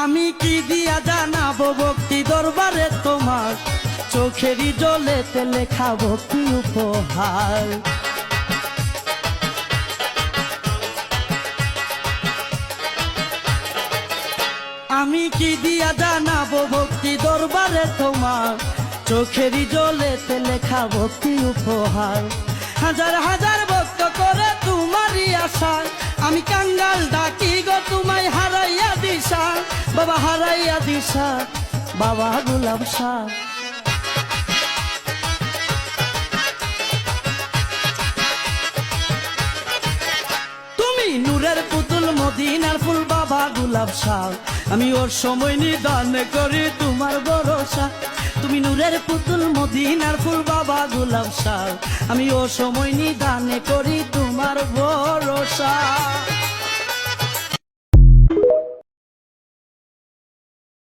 আমি কি দিয়া জানাবো ভক্তি দরবারে তোমার, চোখেরই জলেতে লেখা ভক্তি উপহার। আমি কি দিয়া জানাবো ভক্তি দরবারে তোমার, চোখেরই জলেতে লেখা ভক্তি উপহার। হাজার হাজার ভক্ত করে তোমারই আশায়, আমি কাঙ্গাল ডাকি গো তোমায় হারাইয়া দিশা, বাবা হারাইয়া দিশা, বাবা গোলাপ শাহ। তুমি নূরের পুতুল মদিনার ফুল বাবা গোলাপ শাহ, আমি ওর সময় নিদান করি তোমার ভরসা। তুমি নূরের পুতুল মদিনার ফুল বাবা গোলাপ শাহ, আমি ও সময় নিদান করি তোমার ভরসা।